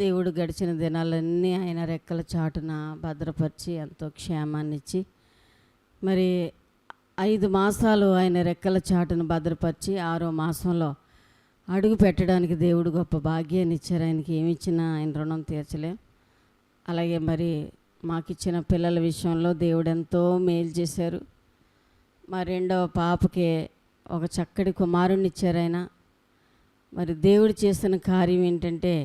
దేవుడు గడిచిన దినాలన్నీ ఆయన రెక్కల చాటున భద్రపరిచి ఎంతో క్షేమాన్నిచ్చి, మరి 5 మాసాలు ఆయన రెక్కల చాటును భద్రపరిచి 6వ మాసంలో అడుగు పెట్టడానికి దేవుడు గొప్ప భాగ్యాన్ని ఇచ్చారు. ఆయనకి ఏమి ఇచ్చినా ఆయన రుణం తీర్చలేం. అలాగే మరి మాకిచ్చిన పిల్లల విషయంలో దేవుడు ఎంతో మేలు చేశారు. మా 2వ పాపకి ఒక చక్కటి కుమారుణ్ణి ఇచ్చారు ఆయన. మరి దేవుడు చేసిన కార్యం ఏంటంటే,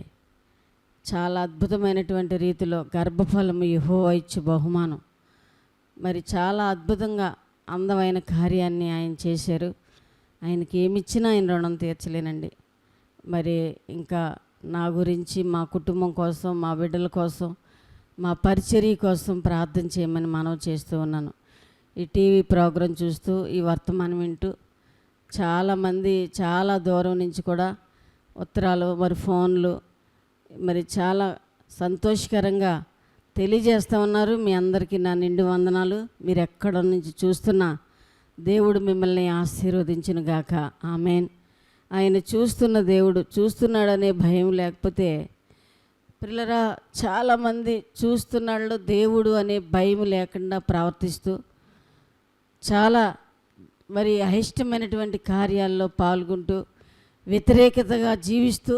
చాలా అద్భుతమైనటువంటి రీతిలో గర్భఫలము యెహోవా ఇచ్చు బహుమానం. మరి చాలా అద్భుతంగా అందమైన కార్యాన్ని ఆయన చేశారు. ఆయనకి ఏమిచ్చినా ఆయన రుణం తీర్చలేనండి. మరి ఇంకా నా గురించి, మా కుటుంబం కోసం, మా బిడ్డల కోసం, మా పరిచర్య కోసం ప్రార్థన చేయమని మనవి చేస్తూ ఉన్నాను. ఈ టీవీ ప్రోగ్రాం చూస్తూ, ఈ వర్తమానం వింటూ చాలామంది చాలా దూరం నుంచి కూడా ఉత్తరాలు, మరి ఫోన్లు, మరి చాలా సంతోషకరంగా తెలియజేస్తూ ఉన్నారు. మీ అందరికీ నా నిండు వందనాలు. మీరు ఎక్కడ నుంచి చూస్తున్నా దేవుడు మిమ్మల్ని ఆశీర్వదించును గాక. ఆమేన్. ఆయన చూస్తున్న దేవుడు చూస్తున్నాడనే భయం లేకపోతే, పిల్లరా చాలామంది చూస్తున్నాళ్ళు దేవుడు అనే భయం లేకుండా ప్రవర్తిస్తూ చాలా మరి అయిష్టమైనటువంటి కార్యాల్లో పాల్గొంటూ వ్యతిరేకతగా జీవిస్తూ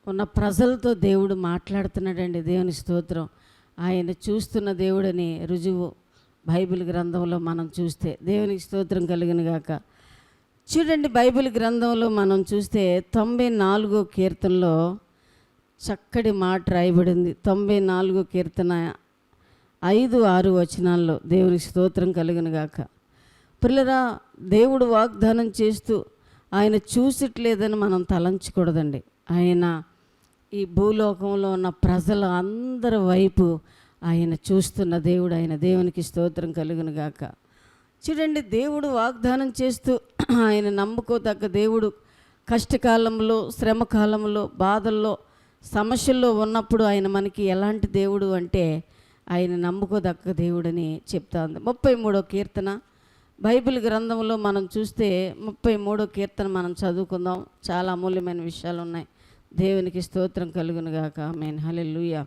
ఉన్న ప్రజలతో దేవుడు మాట్లాడుతున్నాడండి. దేవుని స్తోత్రం. ఆయన చూస్తున్న దేవుడని రుజువు బైబిల్ గ్రంథంలో మనం చూస్తే దేవునికి స్తోత్రం కలుగును గాక. చూడండి, బైబిల్ గ్రంథంలో మనం చూస్తే 94వ కీర్తనలో చక్కటి మాట రాయబడింది. 94వ కీర్తన 5, 6 వచనాల్లో దేవునికి స్తోత్రం కలుగును గాక. పిల్లరా, దేవుడు వాగ్దానం చేస్తూ ఆయన చూసట్లేదని మనం తలంచకూడదండి. ఆయన ఈ భూలోకంలో ఉన్న ప్రజల అందరి వైపు ఆయన చూస్తున్న దేవుడు. ఆయన దేవునికి స్తోత్రం కలుగును గాక. చూడండి, దేవుడు వాగ్దానం చేస్తూ ఆయన నమ్ముకోదగ్గ దేవుడు. కష్టకాలంలో, శ్రమకాలంలో, బాధల్లో, సమస్యల్లో ఉన్నప్పుడు ఆయన మనకి ఎలాంటి దేవుడు అంటే ఆయన నమ్ముకోదగ్గ దేవుడని చెప్తా ఉంది. 33వ కీర్తన బైబిల్ గ్రంథంలో మనం చూస్తే 33వ కీర్తన మనం చదువుకుందాం. చాలా అమూల్యమైన విషయాలు ఉన్నాయి. దేవునికి స్తోత్రం కలుగును గాక. ఆమేన్. హల్లెలూయా.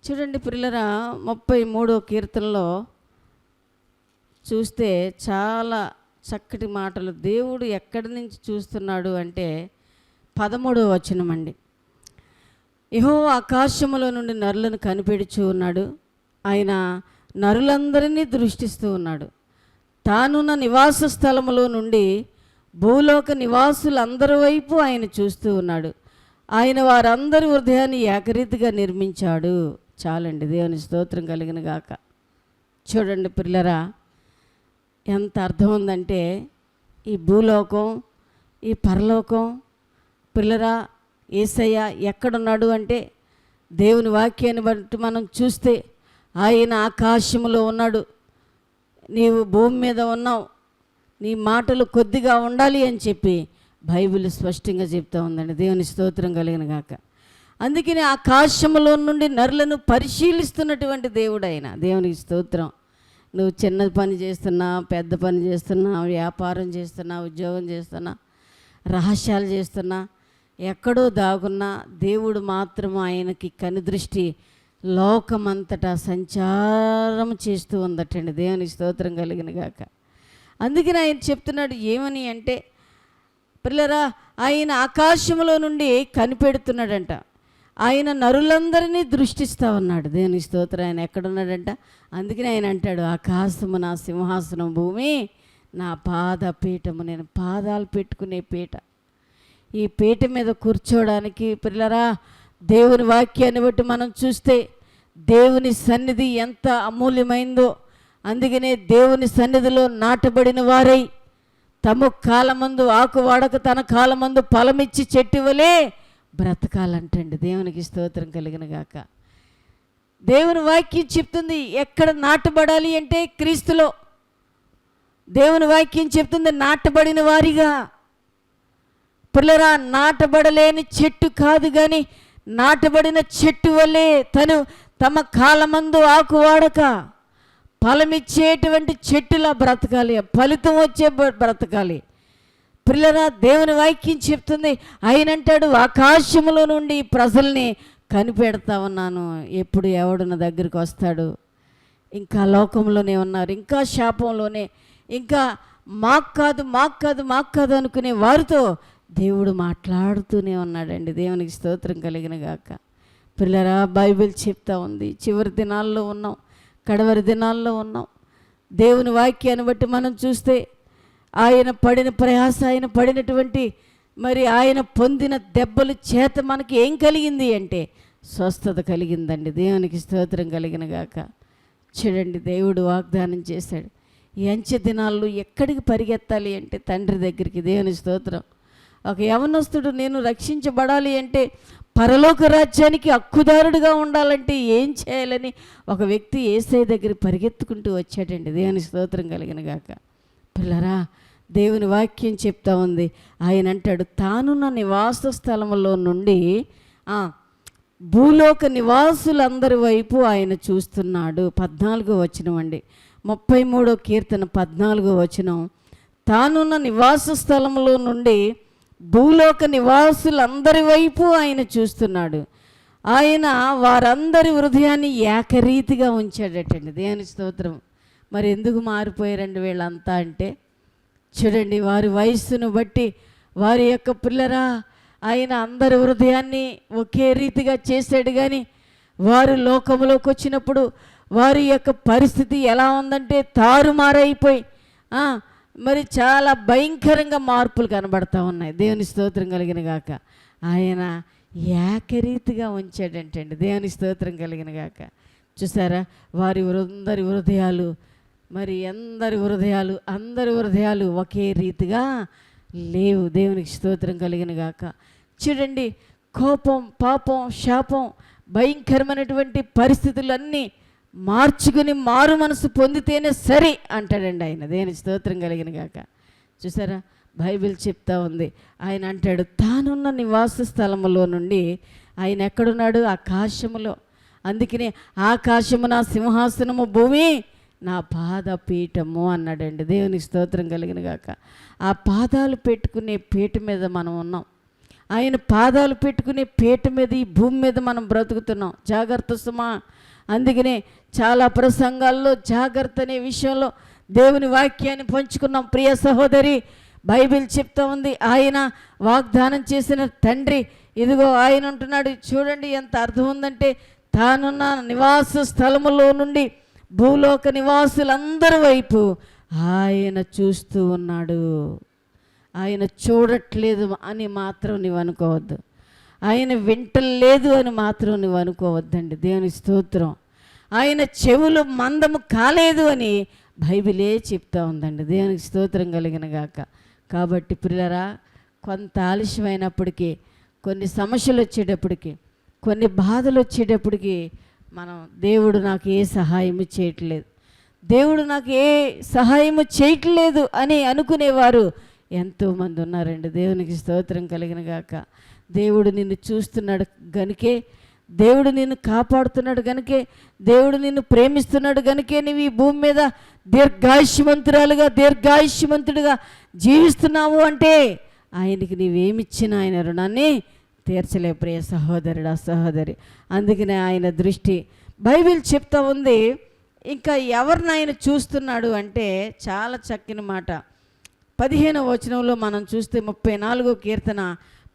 చూడండి పిల్లరా, 33వ కీర్తనలో చూస్తే చాలా చక్కటి మాటలు. దేవుడు ఎక్కడి నుంచి చూస్తున్నాడు అంటే 13వ వచనం అండి. యెహోవా ఆకాశములో నుండి నరులను కనిపెడుచూ ఉన్నాడు. ఆయన నరులందరినీ దృష్టిస్తూ ఉన్నాడు. తానున్న నివాస స్థలములో నుండి భూలోక నివాసులందరి వైపు ఆయన చూస్తూ ఉన్నాడు. ఆయన వారందరి హృదయాన్ని ఏకరీతిగా నిర్మించాడు. చాలండి, దేవుని స్తోత్రం కలిగిన గాక. చూడండి పిల్లరా, ఎంత అర్థం ఉందంటే ఈ భూలోకం, ఈ పరలోకం. పిల్లరా, యేసయ్య ఎక్కడున్నాడు అంటే దేవుని వాక్యాన్ని బట్టి మనం చూస్తే ఆయన ఆకాశములో ఉన్నాడు. నీవు భూమి మీద ఉన్నావు, నీ మాటలు కొద్దిగా ఉండాలి అని చెప్పి బైబిల్ స్పష్టంగా చెప్తా ఉందండి. దేవుని స్తోత్రం కలిగిన గాక. అందుకని ఆకాశములో నుండి నరులను పరిశీలిస్తున్నటువంటి దేవుడు ఆయన. దేవునికి స్తోత్రం. నువ్వు చిన్న పని చేస్తున్నా, పెద్ద పని చేస్తున్నా, వ్యాపారం చేస్తున్నా, ఉద్యోగం చేస్తున్నా, రహస్యాలు చేస్తున్నా, ఎక్కడో దాగున్నా దేవుడు మాత్రం ఆయనకి కనుదృష్టి లోకమంతటా సంచారం చేస్తూ ఉందటండి. దేవునికి స్తోత్రం కలిగిన గాక. అందుకని ఆయన చెప్తున్నాడు ఏమని అంటే, పిల్లరా, ఆయన ఆకాశంలో నుండి కనిపెడుతున్నాడంట. ఆయన నరులందరినీ దృష్టిస్తూ ఉన్నాడు. దేవునికి స్తోత్రం. ఆయన ఎక్కడున్నాడంట. అందుకని ఆయన అంటాడు, ఆకాశము నా సింహాసనం, భూమి నా పాదపీఠము. నేను పాదాలు పెట్టుకునే పీట. ఈ పీట మీద కూర్చోవడానికి పిల్లరా, దేవుని వాక్యాన్ని బట్టి మనం చూస్తే దేవుని సన్నిధి ఎంత అమూల్యమైందో. అందుకనే దేవుని సన్నిధిలో నాటబడిన వారై తమ కాలమందు ఆకు వాడక తన కాలమందు ఫలమిచ్చి చెట్టు వలె బ్రతకాలంటండి. దేవునికి స్తోత్రం కలిగిన గాక. దేవుని వాక్యం చెప్తుంది ఎక్కడ నాటబడాలి అంటే క్రీస్తులో. దేవుని వాక్యం చెప్తుంది నాటబడిన వారిగా. పిల్లరా, నాటబడలేని చెట్టు కాదు కానీ నాటబడిన చెట్టు వల్లే తమ కాలమందు ఆకు వాడక ఫలమిచ్చేటువంటి చెట్టులా బ్రతకాలి, ఫలితం వచ్చే బ్రతకాలి. పిల్లరా, దేవుని వాక్యం చెప్తుంది, ఆయన అంటాడు ఆకాశములో నుండి ప్రజల్ని కనిపెడతా ఉన్నాను, ఎప్పుడు ఎవడు నా దగ్గరికి వస్తాడు. ఇంకా లోకంలోనే ఉన్నారు, ఇంకా శాపంలోనే, ఇంకా మాకు కాదు అనుకునే వారితో దేవుడు మాట్లాడుతూనే ఉన్నాడండి. దేవునికి స్తోత్రం కలిగిన గాక. పిల్లరా, బైబిల్ చెప్తా ఉంది, చివరి దినాల్లో ఉన్నాం, కడవరి దినాల్లో ఉన్నాం. దేవుని వాక్యాన్ని బట్టి మనం చూస్తే ఆయన పడిన ప్రయాస, ఆయన పడినటువంటి మరి ఆయన పొందిన దెబ్బల చేత మనకి ఏం కలిగింది అంటే స్వస్థత కలిగిందండి. దేవునికి స్తోత్రం కలిగిన గాక. చూడండి, దేవుడు వాగ్దానం చేశాడు, ఈ అంచె దినాల్లో ఎక్కడికి పరిగెత్తాలి అంటే తండ్రి దగ్గరికి. దేవుని స్తోత్రం. ఒక యవనస్తుడు నేను రక్షించబడాలి అంటే, పరలోక రాజ్యానికి హక్కుదారుడుగా ఉండాలంటే ఏం చేయాలని ఒక వ్యక్తి యేసయ్య దగ్గర పరిగెత్తుకుంటూ వచ్చాడండి. దేవుని స్తోత్రం కలిగిన గాక. పిల్లరా, దేవుని వాక్యం చెప్తా ఉంది, ఆయన అంటాడు, తానున్న నివాస స్థలములో నుండి భూలోక నివాసులందరి వైపు ఆయన చూస్తున్నాడు. 14వ వచనం అండి, 33వ కీర్తన 14వ వచనం. తానున్న నివాస స్థలంలో నుండి భూలోక నివాసులందరి వైపు ఆయన చూస్తున్నాడు. ఆయన వారందరి హృదయాన్ని ఏకరీతిగా ఉంచాడటండి. దేవుని స్తోత్రం. మరి ఎందుకు మారిపోయారండి వీళ్ళంతా అంటే, చూడండి, వారి వయస్సును బట్టి వారి యొక్క పిల్లరా, ఆయన అందరి హృదయాన్ని ఒకే రీతిగా చేశాడు. కానీ వారు లోకంలోకి వచ్చినప్పుడు వారి యొక్క పరిస్థితి ఎలా ఉందంటే తారుమారైపోయి మరి చాలా భయంకరంగా మార్పులు కనబడతా ఉన్నాయి. దేవుని స్తోత్రం కలిగిన గాక. ఆయన ఏకరీతిగా ఉంచాడంటండి. దేవుని స్తోత్రం కలిగిన గాక. చూసారా, వారి అందరి హృదయాలు, మరి అందరి హృదయాలు ఒకే రీతిగా లేవు. దేవునికి స్తోత్రం కలిగిన గాక. చూడండి, కోపం, పాపం, శాపం, భయంకరమైనటువంటి పరిస్థితులన్నీ మార్చుకుని మారు మనసు పొందితేనే సరి అంటాడండి ఆయన. దేవునికి స్తోత్రం కలిగిన గాక. చూసారా, బైబిల్ చెప్తా ఉంది, ఆయన అంటాడు, తానున్న నివాస స్థలములో నుండి ఆయన ఎక్కడున్నాడు? ఆకాశములో. అందుకనే ఆకాశము నా సింహాసనము, భూమి నా పాదపీఠము అన్నాడండి. దేవునికి స్తోత్రం కలిగిన గాక. ఆ పాదాలు పెట్టుకునే పీట మీద మనం ఉన్నాం. ఆయన పాదాలు పెట్టుకునే పీట మీద ఈ భూమి మీద మనం బ్రతుకుతున్నాం. జాగ్రత్త సుమా. అందుకనే చాలా ప్రసంగాల్లో జాగ్రత్త అనే విషయంలో దేవుని వాక్యాన్ని పంచుకున్నాం. ప్రియ సహోదరి, బైబిల్ చెప్తా ఉంది, ఆయన వాగ్దానం చేసిన తండ్రి ఇదిగో ఆయన ఉంటున్నాడు. చూడండి ఎంత అర్థం ఉందంటే, తానున్న నివాస స్థలములో నుండి భూలోక నివాసులందరి వైపు ఆయన చూస్తూ ఉన్నాడు. ఆయన చూడట్లేదు అని మాత్రం నీవు అనుకోవద్దు, ఆయన వింటలేదు అని మాత్రం నువ్వు అనుకోవద్దండి. దేవుని స్తోత్రం. ఆయన చెవులు మందము కాలేదు అని బైబిలే చెప్తా ఉందండి. దేవునికి స్తోత్రం కలిగిన గాక. కాబట్టి పిల్లరా, కొంత ఆలస్యమైనప్పటికీ, కొన్ని సమస్యలు వచ్చేటప్పటికి, కొన్ని బాధలు వచ్చేటప్పటికి మనం దేవుడు నాకు ఏ సహాయము చేయట్లేదు, దేవుడు నాకు ఏ సహాయము చేయట్లేదు అని అనుకునేవారు ఎంతోమంది ఉన్నారండి. దేవునికి స్తోత్రం కలిగిన గాక. దేవుడు నిన్ను చూస్తున్నాడు గనుకే, దేవుడు నిన్ను కాపాడుతున్నాడు గనుకే, దేవుడు నిన్ను ప్రేమిస్తున్నాడు గనుకే నువ్వు ఈ భూమి మీద దీర్ఘాయుష్మంతుడిగా జీవిస్తున్నావు అంటే ఆయనకి నీవేమిచ్చినా ఆయన రుణాన్ని తీర్చలే. ప్రియ సహోదరుడా, సహోదరి. అందుకనే ఆయన దృష్టి, బైబిల్ చెప్తా ఉంది, ఇంకా ఎవరిని ఆయన చూస్తున్నాడు అంటే చాలా చక్కని మాట. 15వ వచనంలో మనం చూస్తే 34వ కీర్తన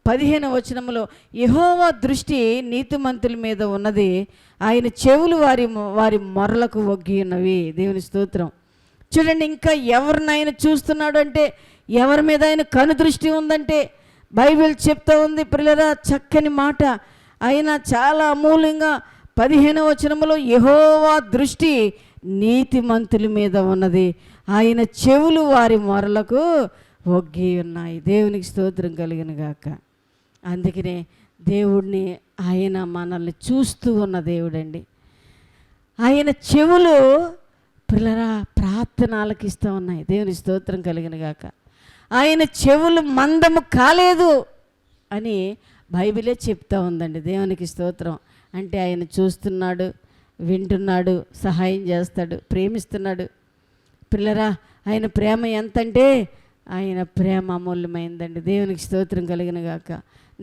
15వ వచనంలో, యెహోవా దృష్టి నీతిమంతుల మీద ఉన్నది, ఆయన చెవులు వారి మొరలకు ఒగ్గి ఉన్నవి. దేవుని స్తోత్రం. చూడండి, ఇంకా ఎవరినైనా చూస్తున్నాడు అంటే, ఎవరి మీద ఆయన కనుదృష్టి ఉందంటే బైబిల్ చెప్తా ఉంది పిల్లరా, చక్కని మాట. ఆయన చాలా అమూల్యంగా 15వ వచనంలో, యెహోవా దృష్టి నీతిమంతుల మీద ఉన్నది, ఆయన చెవులు వారి మొరలకు ఒగ్గి ఉన్నాయి. దేవునికి స్తోత్రం కలిగిన గాక. అందుకనే దేవుడిని, ఆయన మనల్ని చూస్తూ ఉన్న దేవుడండి. ఆయన చెవులు పిల్లరా ప్రార్థన ఆలకిస్తూ ఉన్నాయి. దేవుని స్తోత్రం కలిగిన గాక. ఆయన చెవులు మందము కాలేదు అని బైబిలే చెప్తా ఉందండి. దేవునికి స్తోత్రం. అంటే ఆయన చూస్తున్నాడు, వింటున్నాడు, సహాయం చేస్తాడు, ప్రేమిస్తున్నాడు. పిల్లరా, ఆయన ప్రేమ ఎంతంటే ఆయన ప్రేమ అమూల్యమైందండి. దేవునికి స్తోత్రం కలిగిన గాక.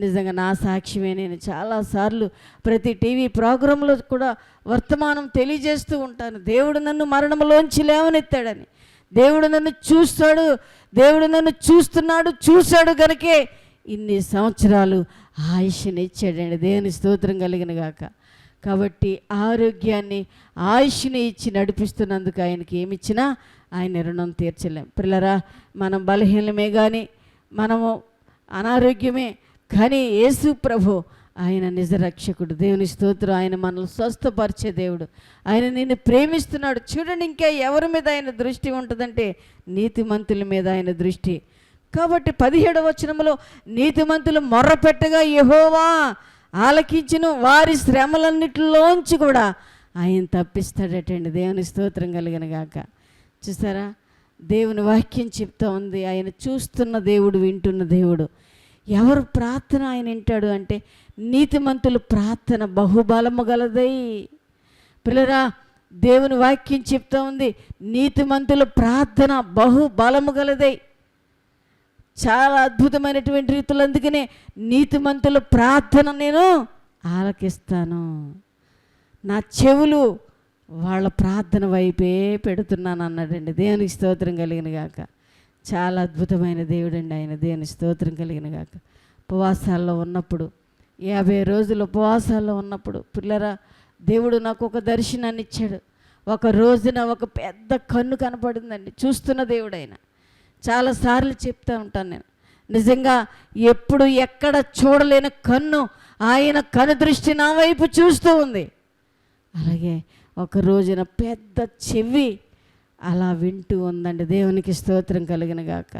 నిజంగా నా సాక్ష్యమే. నేను చాలాసార్లు ప్రతి టీవీ ప్రోగ్రాంలో కూడా వర్తమానం తెలియజేస్తూ ఉంటాను. దేవుడు నన్ను మరణంలోంచి లేవనెత్తాడని. దేవుడు నన్ను చూస్తాడు, దేవుడు నన్ను చూస్తున్నాడు, చూశాడు కనుకే ఇన్ని సంవత్సరాలు ఆయుష్ని ఇచ్చాడండి. దేవుని స్తోత్రం కలిగిన గాక. కాబట్టి ఆరోగ్యాన్ని, ఆయుష్ని ఇచ్చి నడిపిస్తున్నందుకు ఆయనకి ఏమిచ్చినా ఆయన రుణం తీర్చలేం. పిల్లరా, మనం బలహీనమే కానీ, మనము అనారోగ్యమే కానీ, యేసు ప్రభు ఆయన నిజ రక్షకుడు. దేవుని స్తోత్రం. ఆయన మనల్ని స్వస్థపరిచే దేవుడు. ఆయన నిన్ను ప్రేమిస్తున్నాడు. చూడండి, ఇంకా ఎవరి మీద ఆయన దృష్టి ఉంటుందంటే నీతిమంతుల మీద ఆయన దృష్టి. కాబట్టి 17వ వచనంలో నీతిమంతులు మొర్రపెట్టగా యెహోవా ఆలకించును, వారి శ్రమలన్నిటిలోంచి కూడా ఆయన తప్పిస్తాడటండి. దేవుని స్తోత్రం కలిగిన గాక. చూసారా, దేవుని వాక్యం చెప్తా ఉంది. ఆయన చూస్తున్న దేవుడు, వింటున్న దేవుడు. ఎవరు ప్రార్థన ఆయన వింటాడు అంటే నీతిమంతులు ప్రార్థన బహుబలము గలదై. పిల్లరా, దేవుని వాక్యం చెప్తా ఉంది, నీతిమంతుల ప్రార్థన బహుబలము గలదై. చాలా అద్భుతమైనటువంటి రీతులు. అందుకనే నీతిమంతుల ప్రార్థన నేను ఆలకిస్తాను. నా చెవులు వాళ్ళ ప్రార్థన వైపే పెడుతున్నాను అన్నాడండి. దేవునికి స్తోత్రం కలిగిన గాక. చాలా అద్భుతమైన దేవుడండి ఆయన. దేవుని స్తోత్రం కలిగిన గాక. ఉపవాసాల్లో ఉన్నప్పుడు, 50 రోజులు ఉపవాసాల్లో ఉన్నప్పుడు పిల్లరా, దేవుడు నాకు ఒక దర్శనాన్ని ఇచ్చాడు. ఒక రోజున ఒక పెద్ద కన్ను కనపడిందండి. చూస్తున్న దేవుడు ఆయన. చాలాసార్లు చెప్తూ ఉంటాను నేను. నిజంగా ఎప్పుడు ఎక్కడ చూడలేని కన్ను, ఆయన కను దృష్టి నా వైపు చూస్తూ ఉంది. అలాగే ఒక రోజున పెద్ద చెవి అలా వింటూ ఉందండి. దేవునికి స్తోత్రం కలిగిన గాక.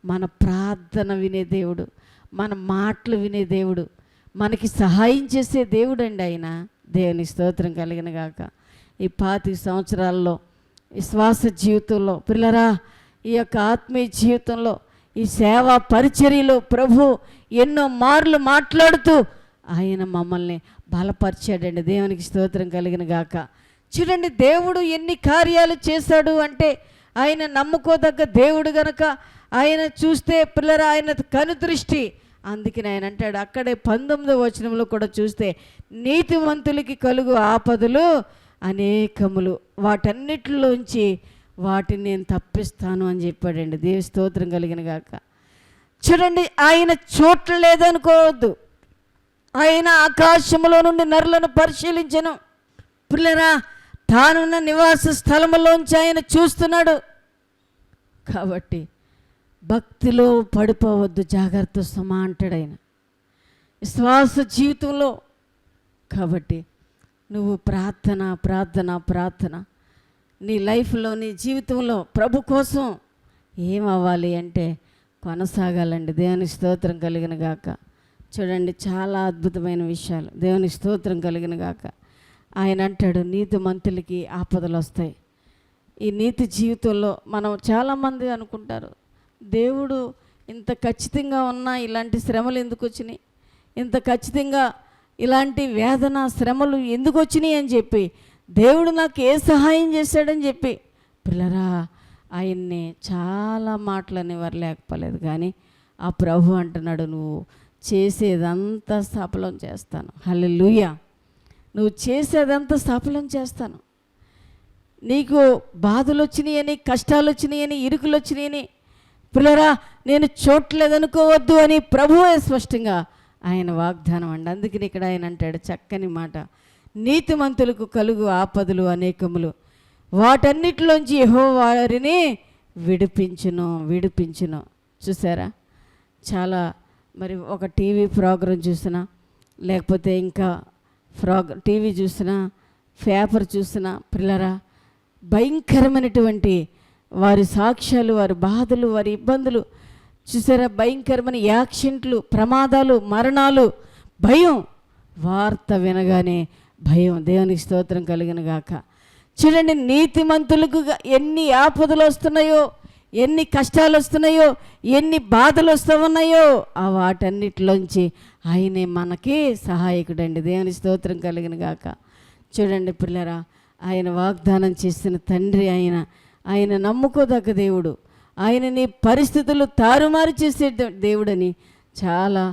మన ప్రార్థన వినే దేవుడు, మన మాటలు వినే దేవుడు, మనకి సహాయం చేసే దేవుడు అండి ఆయన. దేవుని స్తోత్రం కలిగిన గాక. ఈ 25 సంవత్సరాల్లో విశ్వాస జీవితంలో పిల్లరా, ఈ యొక్క ఆత్మీయ జీవితంలో, ఈ సేవా పరిచర్యలో ప్రభు ఎన్నో మార్లు మాట్లాడుతూ ఆయన మమ్మల్ని బలపరిచాడండి. దేవునికి స్తోత్రం కలిగిన గాక. చూడండి, దేవుడు ఎన్ని కార్యాలు చేశాడు అంటే ఆయన నమ్ముకోదగ్గ దేవుడు గనక ఆయన చూస్తే పిల్లరా ఆయన కనుదృష్టి. అందుకని ఆయన అంటాడు అక్కడే 19వ వచనంలో కూడా చూస్తే, నీతిమంతులకి కలుగు ఆపదలు అనేకములు, వాటన్నిటిలోంచి వాటిని నేను తప్పిస్తాను అని చెప్పాడండి. దేవి స్తోత్రం కలిగిన గాక. చూడండి, ఆయన చోట్ల లేదనుకోవద్దు. ఆయన ఆకాశంలో నుండి నరులను పరిశీలించను. పిల్లరా, తానున్న నివాస స్థలములోంచి ఆయన చూస్తున్నాడు. కాబట్టి భక్తిలో పడిపోవద్దు, జాగ్రత్త సుమా అంటాడు ఆయన విశ్వాస జీవితంలో. కాబట్టి నువ్వు ప్రార్థన ప్రార్థన ప్రార్థన నీ లైఫ్లో, నీ జీవితంలో ప్రభు కోసం ఏమవ్వాలి అంటే కొనసాగాలండి. దేవుని స్తోత్రం కలిగిన గాక. చూడండి, చాలా అద్భుతమైన విషయాలు. దేవుని స్తోత్రం కలిగిన గాక. ఆయన అంటాడు నీతిమంతులకి ఆపదలు వస్తాయి. ఈ నీతి జీవితంలో మనం చాలామంది అనుకుంటారు, దేవుడు ఇంత ఖచ్చితంగా ఉన్నా ఇలాంటి శ్రమలు ఎందుకు వచ్చినాయి, ఇంత ఖచ్చితంగా ఇలాంటి వేదన శ్రమలు ఎందుకు వచ్చినాయి అని చెప్పి, దేవుడు నాకు ఏ సహాయం చేశాడని చెప్పి పిల్లరా ఆయన్ని చాలా మాటలనేవారు లేకపోలేదు. కానీ ఆ ప్రభు అంటున్నాడు, నువ్వు చేసేదంతా సఫలం చేస్తాను. హల్లెలూయా. నువ్వు చేసేదంతా సఫలం చేస్తాను. నీకు బాధలు వచ్చినాయని, కష్టాలు వచ్చినాయని, ఇరుకులు వచ్చినాయని పిల్లరా నేను చూడలేదనుకోవద్దు అని ప్రభువే స్పష్టంగా ఆయన వాగ్దానం అండి. అందుకని ఇక్కడ ఆయన అంటాడు చక్కని మాట, నీతిమంతులకు కలుగు ఆపదలు అనేకములు, వాటన్నిటిలోంచి యెహోవా వారిని విడిపించును. చూసారా, చాలా మరి ఒక టీవీ ప్రోగ్రాం చూసినా, లేకపోతే ఇంకా టీవీ చూసినా, పేపర్ చూసినా పిల్లరా భయంకరమైనటువంటి వారి సాక్ష్యాలు, వారి బాధలు, వారి ఇబ్బందులు చూసారా, భయంకరమైన యాక్సిడెంట్లు, ప్రమాదాలు, మరణాలు, భయం. వార్త వినగానే భయం. దేవునికి స్తోత్రం కలిగిన గాక. చూడండి, నీతిమంతులకు ఎన్ని ఆపదలు వస్తున్నాయో, ఎన్ని కష్టాలు వస్తున్నాయో, ఎన్ని బాధలు వస్తూ ఉన్నాయో, ఆ వాటన్నిటిలోంచి ఆయనే మనకి సహాయకుడండి. దేవుని స్తోత్రం కలిగిన గాక. చూడండి పిల్లరా, ఆయన వాగ్దానం చేసిన తండ్రి ఆయన నమ్ముకోదగ్గ దేవుడు. ఆయన నీ పరిస్థితులు తారుమారు చేసే దేవుడని చాలా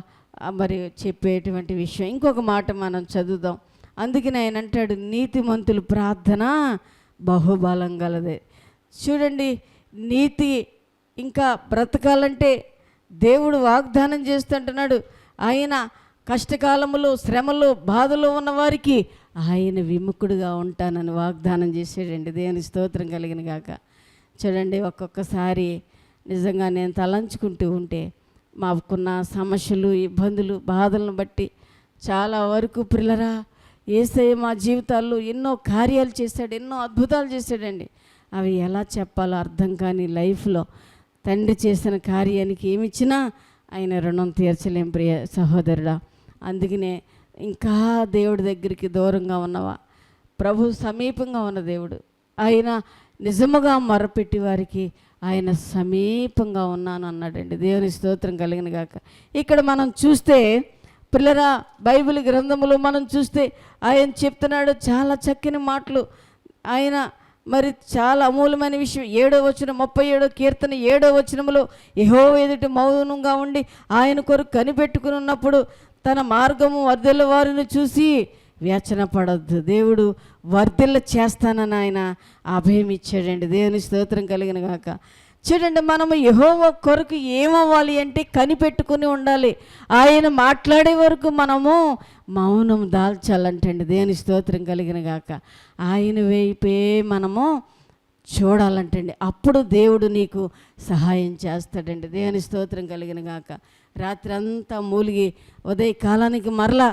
మరి చెప్పేటువంటి విషయం. ఇంకొక మాట మనం చదువుదాం. అందుకని ఆయన అంటాడు, నీతిమంతులు ప్రార్థన బహుబలం గలదే. చూడండి, నీతి ఇంకా బ్రతకాలంటే దేవుడు వాగ్దానం చేస్తుంటున్నాడు. ఆయన కష్టకాలములో, శ్రమలో, బాధలో ఉన్న వారికి ఆయన విముఖుడుగా ఉంటానని వాగ్దానం చేసాడండి. దేవుని స్తోత్రం కలిగిన గాక. చూడండి, ఒక్కొక్కసారి నిజంగా నేను తలంచుకుంటూ ఉంటే మాకున్న సమస్యలు, ఇబ్బందులు, బాధలను బట్టి చాలా వరకు ప్రియులారా యేసయ్య మా జీవితాల్లో ఎన్నో కార్యాలు చేశాడు, ఎన్నో అద్భుతాలు చేశాడండి. అవి ఎలా చెప్పాలో అర్థం కాని లైఫ్లో తండ్రి చేసిన కార్యానికి ఏమిచ్చినా ఆయన రుణం తీర్చలేం ప్రియ సహోదరుడా. అందుకనే ఇంకా దేవుడి దగ్గరికి దూరంగా ఉన్నవా, ప్రభు సమీపంగా ఉన్న దేవుడు, ఆయన నిజముగా మొరపెట్టి వారికి ఆయన సమీపంగా ఉన్నాను అన్నాడండి. దేవుని స్తోత్రం కలిగిన గాక. ఇక్కడ మనం చూస్తే పిల్లరా, బైబిల్ గ్రంథములో మనం చూస్తే ఆయన చెప్తున్నాడు చాలా చక్కని మాటలు. ఆయన మరి చాలా అమూల్యమైన విషయం. 7వ వచనం, 37వ కీర్తన 7వ వచనంలో, యెహోవా ఎదుట మౌనంగా ఉండి ఆయన కొరకు కనిపెట్టుకుని ఉన్నప్పుడు తన మార్గము వర్ధిల్ల వారిని చూసి వ్యచన పడద్దు. దేవుడు వర్ధిల్ల చేస్తానని ఆయన అభయం ఇచ్చాడండి. దేవుని స్తోత్రం కలిగిన గాక. చూడండి, మనము యెహోవా కొరకు ఏమవ్వాలి అంటే కనిపెట్టుకుని ఉండాలి. ఆయన మాట్లాడే వరకు మనము మౌనం దాల్చాలంటండి. దేవుని స్తోత్రం కలిగిన గాక. ఆయన వైపే మనము చూడాలంటండి. అప్పుడు దేవుడు నీకు సహాయం చేస్తాడండి. దేవుని స్తోత్రం కలిగిన గాక. రాత్రి అంతా మూలిగి ఉదయకాలానికి మరలా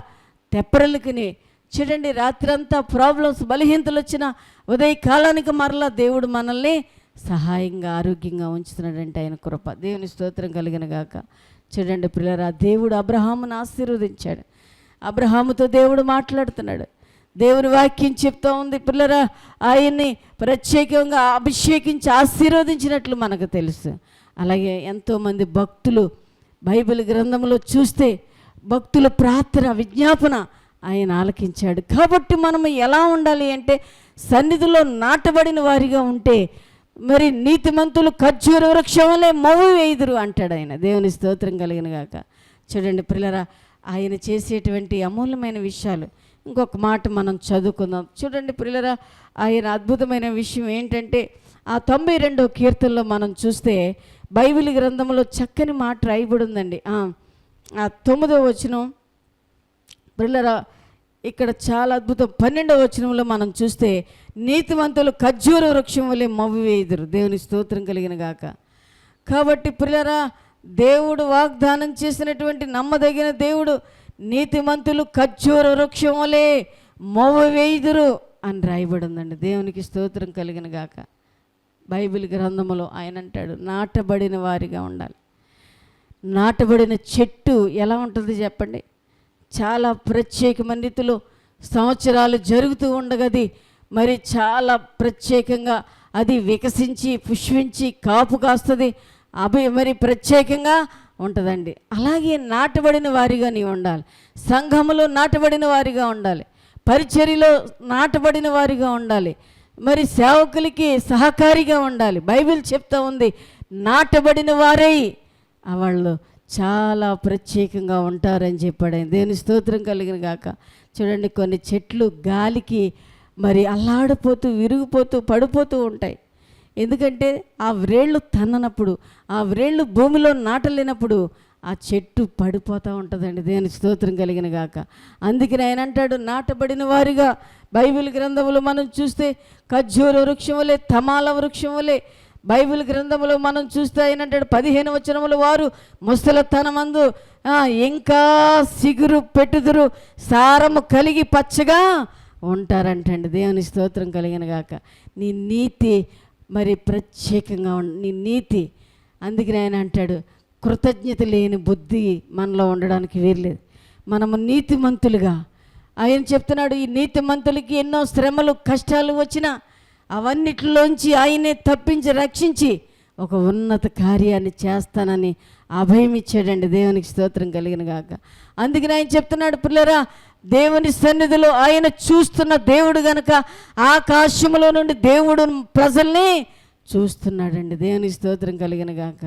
తెప్పరలకుని చూడండి, రాత్రి అంతా ప్రాబ్లమ్స్, బలహీనతలు వచ్చిన ఉదయకాలానికి మరలా దేవుడు మనల్ని సహాయంగా, ఆరోగ్యంగా ఉంచుతున్నాడంటే ఆయన కృప. దేవుని స్తోత్రం కలిగిన గాక. చూడండి ప్రియులారా, దేవుడు అబ్రహామును ఆశీర్వదించాడు. అబ్రహాముతో దేవుడు మాట్లాడుతున్నాడు. దేవుని వాక్యం చెప్తూ ఉంది పిల్లరా, ఆయన్ని ప్రత్యేకంగా అభిషేకించి ఆశీర్వదించినట్లు మనకు తెలుసు. అలాగే ఎంతోమంది భక్తులు బైబిల్ గ్రంథంలో చూస్తే భక్తుల ప్రార్థన, విజ్ఞాపన ఆయన ఆలకించాడు. కాబట్టి మనము ఎలా ఉండాలి అంటే సన్నిధిలో నాటబడిన వారిగా ఉంటే మరి నీతిమంతులు ఖర్జూర వృక్షం వలె మవ్వు వేయుదురు అంటాడు ఆయన. దేవుని స్తోత్రం కలిగిన గాక. చూడండి ప్రియులారా, ఆయన చేసేటువంటి అమూల్యమైన విషయాలు. ఇంకొక మాట మనం చదువుకుందాం. చూడండి ప్రియులారా, ఆయన అద్భుతమైన విషయం ఏంటంటే ఆ 92వ కీర్తనలో మనం చూస్తే బైబిల్ గ్రంథంలో చక్కని మాట రాయబడి ఉందండి. ఆ 9వ వచనం ప్రియులారా, ఇక్కడ చాలా అద్భుతం. 12వ వచనంలో మనం చూస్తే నీతిమంతులు ఖర్జూర వృక్షం వలె మవ్వు వేయుదురు. దేవుని స్తోత్రం కలిగిన గాక. కాబట్టి ప్రియులారా, దేవుడు వాగ్దానం చేసినటువంటి నమ్మదగిన దేవుడు, నీతిమంతులు ఖర్జూర వృక్షం వలె మవ్వు వేయుదురు అని రాయబడి ఉందండి. దేవునికి స్తోత్రం కలిగిన గాక. బైబిల్ గ్రంథములో ఆయన అంటాడు, నాటబడిన వారిగా ఉండాలి. నాటబడిన చెట్టు ఎలా ఉంటుంది చెప్పండి? చాలా ప్రత్యేకమైన రీతిలో సంవత్సరాలు జరుగుతూ ఉండగది మరి చాలా ప్రత్యేకంగా అది వికసించి, పుష్పించి, కాపు కాస్తుంది. మరి ప్రత్యేకంగా ఉంటుందండి. అలాగే నాటబడిన వారిగా నీవు ఉండాలి. సంఘములో నాటబడిన వారిగా ఉండాలి. పరిచర్యలో నాటబడిన వారిగా ఉండాలి. మరి సేవకులకి సహకారిగా ఉండాలి. బైబిల్ చెప్తా ఉంది, నాటబడిన వారై వాళ్ళు చాలా ప్రత్యేకంగా ఉంటారని చెప్పాడు. దేవుని స్తోత్రం కలిగిన గాక. చూడండి, కొన్ని చెట్లు గాలికి మరి అల్లాడిపోతూ, విరిగిపోతూ, పడిపోతూ ఉంటాయి. ఎందుకంటే ఆ వ్రేళ్ళు తన్ననప్పుడు, ఆ వ్రేళ్ళు భూమిలో నాటలేనప్పుడు ఆ చెట్టు పడిపోతూ ఉంటుందండి. దేవుని స్తోత్రం కలిగిన గాక. అందుకని ఆయన అంటాడు, నాటబడిన వారిగా. బైబిల్ గ్రంథంలో మనం చూస్తే ఖర్జూర వృక్షం వలె, తమాల వృక్షం వలె. బైబిల్ గ్రంథంలో మనం చూస్తే ఆయన అంటాడు 15వ వచనంలో, వారు ముసలతనమందు ఇంకా సిగురు పెట్టుదురు, సారము కలిగి పచ్చగా ఉంటారంటండి. దేవుని స్తోత్రం కలిగిన గాక. నీ నీతి మరి ప్రత్యేకంగా నీ నీతి. అందుకని ఆయన అంటాడు, కృతజ్ఞత లేని బుద్ధి మనలో ఉండడానికి వీల్లేదు. మనము నీతిమంతులుగా, ఆయన చెప్తున్నాడు, ఈ నీతిమంతులకి ఎన్నో శ్రమలు, కష్టాలు వచ్చినా అవన్నిటిలోంచి ఆయనే తప్పించి, రక్షించి ఒక ఉన్నత కార్యాన్ని చేస్తానని అభయం ఇచ్చాడండి. దేవునికి స్తోత్రం కలిగిన గాక. అందుకని ఆయన చెప్తున్నాడు, పిల్లరా, దేవుని సన్నిధిలో ఆయన చూస్తున్న దేవుడు గనుక ఆకాశంలో నుండి దేవుడు ప్రజల్ని చూస్తున్నాడండి. దేవునికి స్తోత్రం కలిగిన గాక.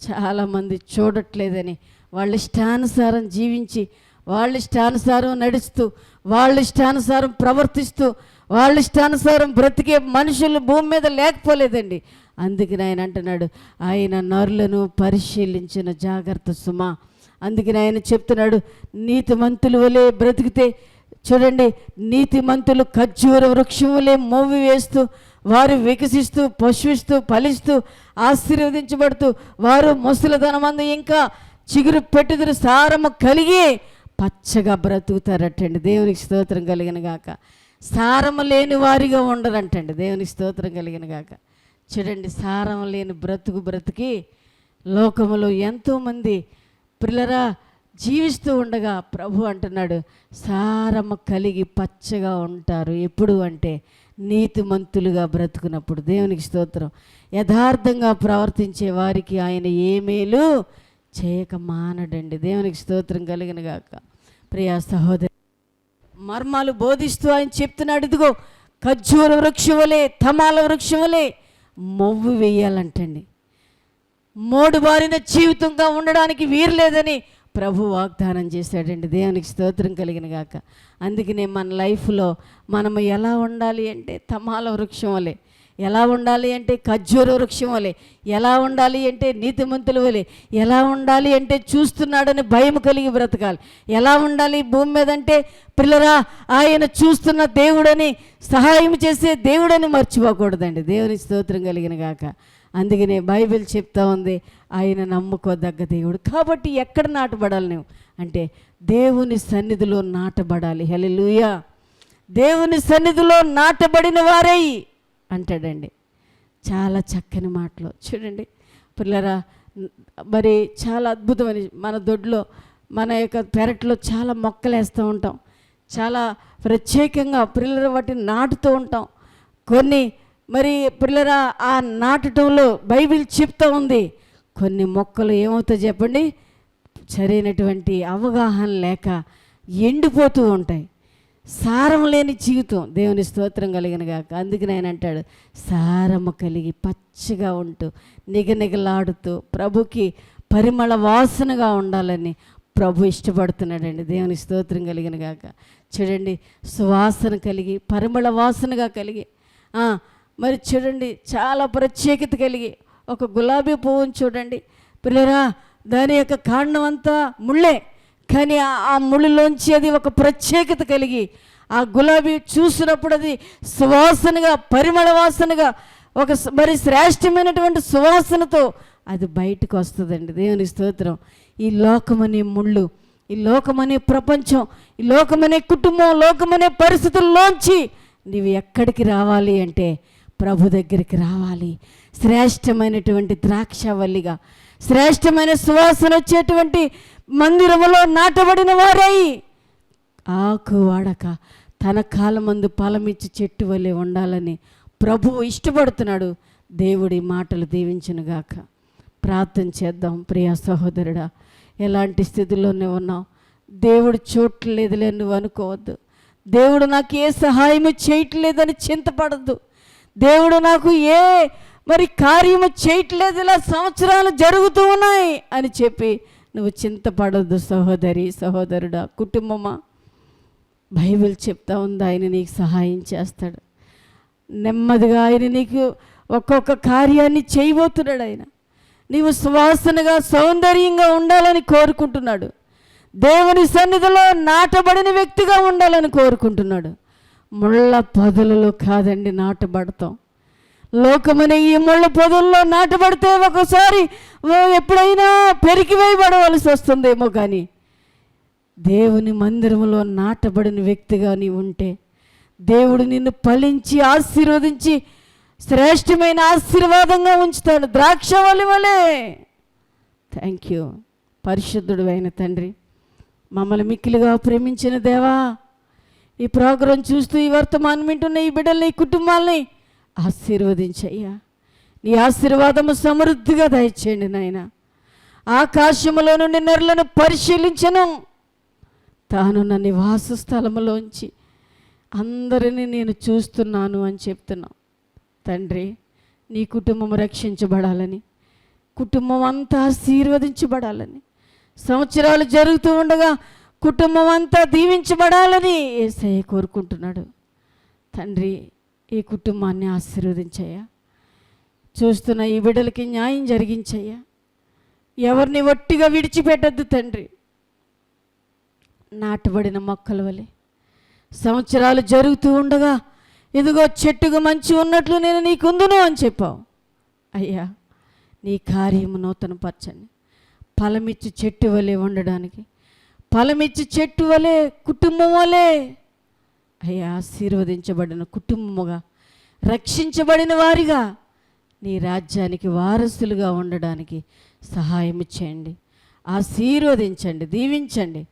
చాలామంది చూడట్లేదని వాళ్ళ ఇష్టానుసారం జీవించి, వాళ్ళ ఇష్టానుసారం నడుస్తూ, వాళ్ళ ఇష్టానుసారం ప్రవర్తిస్తూ, వాళ్ళ ఇష్టానుసారం బ్రతికే మనుషులు భూమి మీద లేకపోలేదండి. అందుకని ఆయన అంటున్నాడు, ఆయన నరులను పరిశీలించిన జాగ్రత్త సుమా. అందుకని ఆయన చెప్తున్నాడు, నీతిమంతుల వలె బ్రతికితే చూడండి, నీతిమంతులు ఖర్జూర వృక్షం వలె మోవి వేస్తూ, వారు వికసిస్తూ పుష్పిస్తూ ఫలిస్తూ ఆశీర్వదించబడుతూ, వారు ముసలితనమందు ఇంకా చిగురు పెట్టుదురు సారము కలిగి పచ్చగా బ్రతుకుతారటండి. దేవునికి స్తోత్రం కలిగిన గాక. సారము లేని వారిగా ఉండరంటండి. దేవునికి స్తోత్రం కలిగిన గాక. చూడండి, సారం లేని బ్రతికి లోకములో ఎంతోమంది పిల్లరా జీవిస్తూ ఉండగా ప్రభు అంటున్నాడు, సారము కలిగి పచ్చగా ఉంటారు. ఎప్పుడు అంటే నీతిమంతులుగా బ్రతుకున్నప్పుడు. దేవునికి స్తోత్రం. యథార్థంగా ప్రవర్తించే వారికి ఆయన ఏ మేలు చేయక మానడండి. దేవునికి స్తోత్రం కలిగిన గాక. ప్రియా సహోదరి, మర్మాలు బోధిస్తూ ఆయన చెప్తున్నాడు, ఇదిగో ఖర్జూర వృక్షం వలె, తమాల వృక్షం వలె మొవ్వు వేయాలంటండి. మోడుబారిన జీవితంగా ఉండడానికి వీరు లేదని ప్రభు వాగ్దానం చేశాడండి. దేవునికి స్తోత్రం కలిగిన గాక. అందుకనే మన లైఫ్లో మనము ఎలా ఉండాలి అంటే తమాల వృక్షం వలె, ఎలా ఉండాలి అంటే ఖర్జూర వృక్షం వలె, ఎలా ఉండాలి అంటే నీతిమంతుల వలె, ఎలా ఉండాలి అంటే చూస్తున్నాడని భయం కలిగి బ్రతకాలి. ఎలా ఉండాలి భూమి మీద అంటే పిల్లరా ఆయన చూస్తున్న దేవుడని, సహాయం చేసే దేవుడని మర్చిపోకూడదండి. దేవుని స్తోత్రం కలిగిన గాక. అందుకనే బైబిల్ చెప్తా ఉంది, ఆయన నమ్ముకోదగ్గ దేవుడు. కాబట్టి ఎక్కడ నాటబడాలి నువ్వు అంటే దేవుని సన్నిధిలో నాటబడాలి. హల్లెలూయా. దేవుని సన్నిధిలో నాటబడిన వారై అంటాడండి. చాలా చక్కని మాటలు చూడండి పిల్లరా. మరి చాలా అద్భుతమైన మన దొడ్లో, మన యొక్క పెరట్లో చాలా మొక్కలు వేస్తూ ఉంటాం. చాలా ప్రత్యేకంగా పిల్లల వాటిని నాటుతూ ఉంటాం. కొన్ని మరి పిల్లరా ఆ నాటటంలో బైబిల్ చెప్తూ ఉంది, కొన్ని మొక్కలు ఏమవుతాయి చెప్పండి, సరైనటువంటి అవగాహన లేక ఎండిపోతూ ఉంటాయి. సారం లేని జీవితం. దేవుని స్తోత్రం కలిగిన గాక. అందుకని ఆయన అంటాడు, సారము కలిగి పచ్చగా ఉంటూ నిగనిగలాడుతూ ప్రభుకి పరిమళ వాసనగా ఉండాలని ప్రభు ఇష్టపడుతున్నాడండి. దేవుని స్తోత్రం కలిగిన గాక. చూడండి, సువాసన కలిగి పరిమళ వాసనగా కలిగి మరి చూడండి చాలా ప్రత్యేకత కలిగి ఒక గులాబీ పువ్వుని చూడండి పిల్లరా, దాని యొక్క కాండం అంతా ముళ్ళే, కానీ ఆ ముళ్ళలోంచి అది ఒక ప్రత్యేకత కలిగి ఆ గులాబీ చూసినప్పుడు అది సువాసనగా పరిమళ వాసనగా ఒక మరి శ్రేష్టమైనటువంటి సువాసనతో అది బయటకు వస్తుందండి. దేవుని స్తోత్రం. ఈ లోకమనే ముళ్ళు, ఈ లోకమనే ప్రపంచం, ఈ లోకమనే కుటుంబం, లోకమనే పరిస్థితుల్లోంచి నీవు ఎక్కడికి రావాలి అంటే ప్రభు దగ్గరికి రావాలి. శ్రేష్టమైనటువంటి ద్రాక్షవల్లిగా, శ్రేష్టమైన సువాసన వచ్చేటువంటి మందిరములో నాటబడిన వారై ఆకు వాడక తన కాలమందు ఫలమిచ్చి చెట్టు వలె ఉండాలని ప్రభువు ఇష్టపడుతున్నాడు. దేవుడి మాటలు దీవించునుగాక. ప్రార్థన చేద్దాం. ప్రియా సహోదరుడా, ఎలాంటి స్థితిలోనే ఉన్నావు, దేవుడు చూడలేదులే నువ్వు అనుకోవద్దు. దేవుడు నాకు ఏ సహాయము చేయట్లేదని చింతపడద్దు. దేవుడు నాకు ఏ మరి కార్యము చేయట్లేదు, ఇలా సంవత్సరాలు జరుగుతూ ఉన్నాయి అని చెప్పి నువ్వు చింతపడద్దు. సహోదరి సహోదరుడా, కుటుంబమా, బైబిల్ చెప్తా ఉంది ఆయన నీకు సహాయం చేస్తాడు. నెమ్మదిగా ఆయన నీకు ఒక్కొక్క కార్యాన్ని చేయబోతున్నాడు. ఆయన నీవు సువాసనగా సౌందర్యంగా ఉండాలని కోరుకుంటున్నాడు. దేవుని సన్నిధిలో నాటబడిన వ్యక్తిగా ఉండాలని కోరుకుంటున్నాడు. ముళ్ళ పొదలలో కాదండి నాటబడతాం. లోకమనే ఈ ముళ్ళ పొదల్లో నాటబడితే ఒకసారి ఎప్పుడైనా పెరికివేయబడవలసి వస్తుందేమో, కానీ దేవుని మందిరంలో నాటబడిన వ్యక్తిగా నీవు ఉంటే దేవుడు నిన్ను ఫలించి ఆశీర్వదించి శ్రేష్టమైన ఆశీర్వాదంగా ఉంచుతాడు, ద్రాక్షవల్లి వలె. థ్యాంక్ యూ పరిశుద్ధుడు అయిన తండ్రి, మమ్మల్ని మిక్కిలిగా ప్రేమించిన దేవా, ఈ ప్రోగ్రాం చూస్తూ ఈ వర్తమానం వింటున్న ఈ బిడ్డల్ని, ఈ కుటుంబాలని ఆశీర్వదించయ్యా. నీ ఆశీర్వాదము సమృద్ధిగా దయచేయండి నాయన. ఆకాశములో నుండి నరులను పరిశీలించను, తాను నా నివాస స్థలములోంచి అందరినీ నేను చూస్తున్నాను అని చెప్తున్నావు తండ్రి. నీ కుటుంబం రక్షించబడాలని, కుటుంబం అంతా ఆశీర్వదించబడాలని, సంవత్సరాలు జరుగుతూ ఉండగా కుటుంబం అంతా దీవించబడాలని యేసయ్య కోరుకుంటున్నాడు. తండ్రి, ఈ కుటుంబాన్ని ఆశీర్వదించయ్యా. చూస్తున్న ఈ బిడ్డలకి న్యాయం జరిగించయ్యా. ఎవరిని ఒట్టిగా విడిచిపెట్టద్దు తండ్రి. నాటబడిన మొక్కల వలె సంవత్సరాలు జరుగుతూ ఉండగా ఇదిగో చెట్టుకు మంచి ఉన్నట్లు నేను నీకుందును అని చెప్పావు. అయ్యా, నీ కార్యము నూతనపరచండి. ఫలమిచ్చి చెట్టు వలె ఉండడానికి, ఫలమిచ్చి చెట్టు వలె, కుటుంబం వలె అయ్యా ఆశీర్వదించబడిన కుటుంబముగా, రక్షించబడిన వారిగా నీ రాజ్యానికి వారసులుగా ఉండడానికి సహాయం చేయండి. ఆశీర్వదించండి, దీవించండి.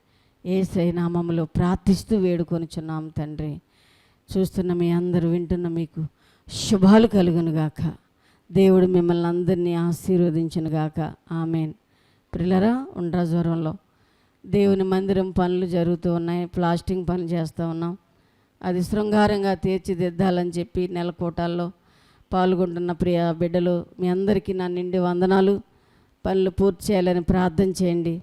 యేసయ్య నామములో ప్రార్థిస్తూ వేడుకొనుచున్నాం తండ్రి. చూస్తున్న మీ అందరూ, వింటున్న మీకు శుభాలు కలుగునుగాక. దేవుడు మిమ్మల్ని అందరినీ ఆశీర్వదించునుగాక. ఆమెన్. ప్రియులారా, ఉండ్రా జ్వరంలో దేవుని మందిరం పనులు జరుగుతూ ఉన్నాయి. ప్లాస్టింగ్ పనులు చేస్తూ ఉన్నాం. అది శృంగారంగా తీర్చిదిద్దాలని చెప్పి నెలకోటాల్లో పాల్గొంటున్న ప్రియ బిడ్డలు మీ అందరికీ నా నిండి వందనాలు. పనులు పూర్తి చేయాలని ప్రార్థన చేయండి.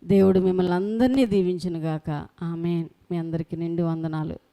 దేవుడు మిమ్మల్ని అందరినీ దీవించునుగాక. ఆమెన్. మీ అందరికీ నిండి వందనాలు.